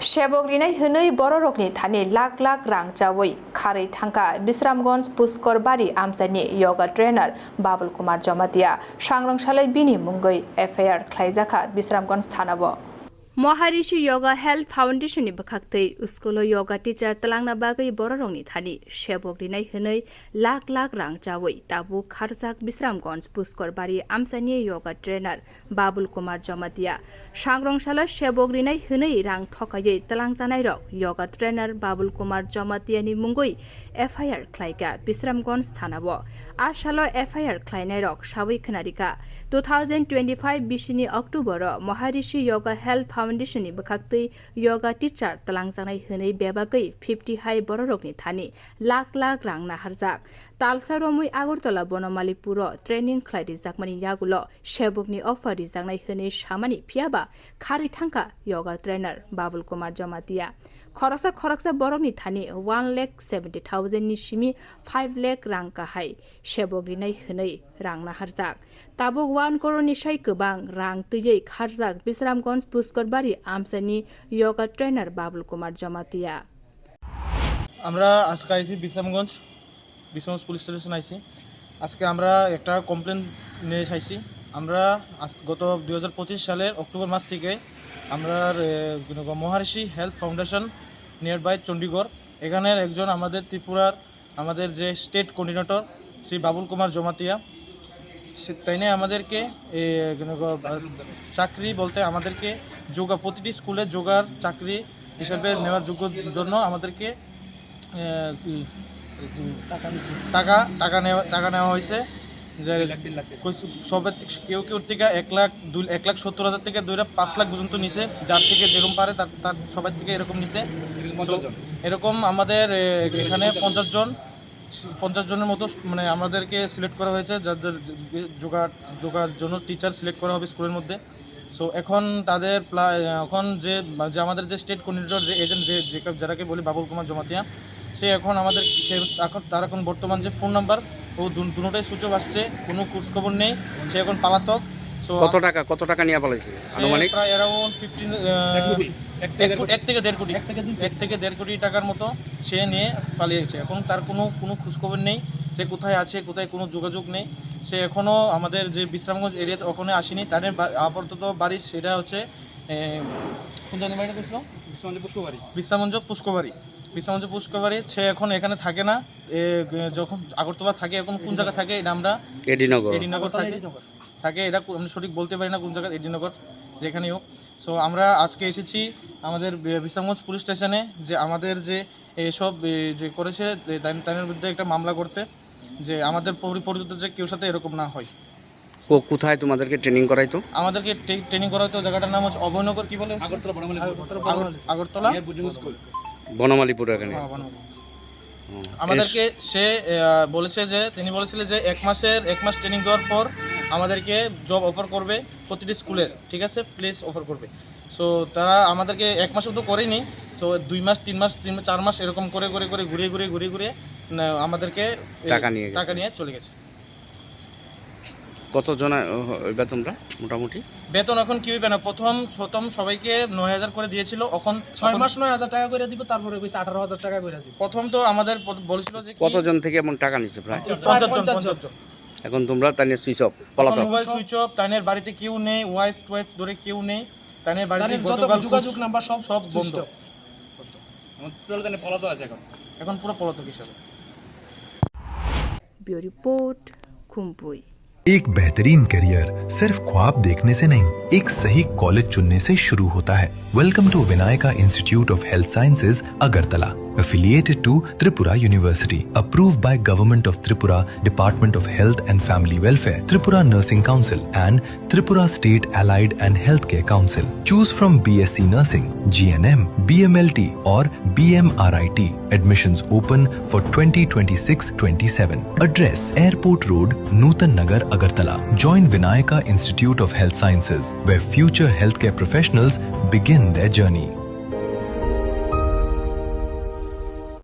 Shebogrinai Hunui Bororokni Tani Lak Rang Jawi Kari Thanka Bisramgons Puskor Bari Amsani Yoga Trainer Babul Kumar Jamatia Shangrong Shalai Bini Mungoi FAR Klaizaka Bisramgons Thanabo Maharishi Yoga Health Foundation ni bakhaktei uskolo yoga teacher talangna bagai bororongni thani Shebogrinai Hunui Lak Rang Jawi tabu kharjak Bisramgons Puskor Bari Amsani Yoga Trainer Babul Kumar Jamatia Shangrong Shala Shebogrinai Hunui rang thokaye talangjanai rok yoga trainer Babul Kumar Jamatia ni mungoi FIR Klaika Bisramgons thanabo ashalo FIR Klainai rok sawi khnarika 2025 bisini October Maharishi Yoga Health Foundation ni bakhaktei yoga teacher talangjanai hunei bebagai 50 hai bororokni thani lak rang na harjak talsa romui Agartala Bonamali puro training khlaidi jakmani yagulo Shebogni offer rijaknai hunei samani phiaba khari thangka yoga trainer Babul Kumar Jamatia Khoraksa borokni thani 1,70,000 ni simi 5 lakh rang kahai Shebogrinai hunei rang na harjak tabo 1 crore ni sai kobang rang tujei kharjak Bisramgons Puskor Bari Amsani yoga trainer Babul Kumar Jamatia আমরা আজকে আইছি Bishramganj police station আইছি আজকে আমরা একটা complain নিয়ে আইছি আমরা গত 2025 সালের অক্টোবর মাস থেকে আমরা Maharishi health foundation near by Chandigarh এখানের একজন আমাদের ত্রিপুরার আমাদের যে স্টেট কোঅর্ডিনেটর শ্রী বাবুল কুমার জমাতিয়া তাইনে আমাদেরকে চাকরি বলতে আমাদেরকে যোগা প্রতিটি স্কুলে যোগার চাকরি হিসেবে নেওয়ার যোগ্যর জন্য আমাদেরকে টাকা নেওয়া হয়েছে যে সবের কেউ থেকে 1,70,000 থেকে 2,05 লাখ পর্যন্ত নিছে যার থেকে যেরকম পারে তার সবার থেকে এরকম নিছে এরকম আমাদের এখানে 50 জনের মতো মানে আমাদেরকে সিলেক্ট করা হয়েছে যাদের যোগার জন্য টিচার সিলেক্ট করা হবে স্কুলের মধ্যে সো এখন তাদের এখন যে আমাদের যে স্টেট কোঅর্ডিনেটর যে এজেন্ট যারাকে বলি বাবুল কুমার জমাতিয়া সে এখন আমাদের তার এখন বর্তমান যে ফোন নাম্বার ও দুটোটাই সুইচ অফ আসছে কোনো খোঁজখবর নেই সে এখন পালাতক সো কত টাকা নিয়ে পালাইছে আনুমানিক প্রায় অ্যারাউন্ড 1 থেকে 1.5 কোটি টাকার মতো সে নিয়ে পালিয়েছে এখন তার কোনো খোঁজখবর নেই সে কোথায় আছে কোথায় কোনো যোগাযোগ নেই সে এখনও আমাদের যে বিশ্রামগঞ্জ এরিয়াতে ওখানে আসেনি তাদের আপাতত বাড়ি সেটা হচ্ছে কোন জানি বাড়িটা দেখছো বিশ্রামগঞ্জ পুষ্কবাড়ি সে এখন এখানে থাকে না যখন আগরতলা থাকে এখন কোন জায়গা থাকে এটা আমরা এডিনগর থাকে এটা আমি সঠিক বলতে পারি না কোন জায়গায় এডিনগর যেখানে হোক সো আমরা আজকে এসেছি আমাদের বিশ্রামগঞ্জ পুলিশ স্টেশনে যে আমাদের যে এসব যে করেছে তাদের বিরুদ্ধে একটা মামলা করতে যে আমাদের পরিচিত যে কেউ সাথে এরকম না হয় কোথায় তোমাদেরকে ট্রেনিং করাইতো আমাদেরকে ট্রেনিং করাইতো জায়গাটার নাম হচ্ছে অভয়নগর কি বলে আগরতলা বনমালীপুর এখানে আমাদেরকে সে বলেছে যে তিনি বলেছিলেন যে 1 মাস ট্রেনিং দেওয়ার পর আমাদেরকে জব অফার করবে প্রতিটি স্কুলের ঠিক আছে প্লেস অফার করবে সো তারা আমাদেরকে 1 মাসও তো করেনি তো 2 মাস 3 মাস 4 মাস এরকম করে ঘুরিয়ে আমাদেরকে টাকা নিয়ে চলে গেছে কতজন বেতনটা মোটামুটি বেতন এখন কি হইবে না প্রথম সবাইকে 9,000 করে দিয়েছিল এখন 6 মাস 9,000 টাকা করে দিব তারপরে কইছে 18,000 টাকা করে দিব প্রথম তো আমাদের বলেছিল যে কতজন থেকে এমন টাকা নিছে প্রায় 50 জন এখন তোমরা তাইনে সুইচ অফ পলাতক মোবাইল সুইচ অফ তাইনের বাড়িতে কেউ নেই ওয়াইফ ধরে কেউ নেই তাইনের বাড়িতে গতকাল যোগাযোগ নাম্বার সব বন্ধ পুরো তাইনে পলাতক আছে এখন পুরো পলাতক হিসাবে Bureau Report Kumpui एक बेहतरीन करियर सिर्फ ख्वाब देखने से नहीं एक सही कॉलेज चुनने से शुरू होता है welcome to Vinayaka institute of health sciences Agartala affiliated to Tripura University approved by Government of Tripura Department of Health and Family Welfare Tripura Nursing Council and Tripura State Allied and Healthcare Council choose from BSc Nursing GNM BMLT or BMRIT admissions open for 2026-27 address Airport Road Nutan Nagar Agartala join Vinayaka Institute of Health Sciences where future healthcare professionals begin their journey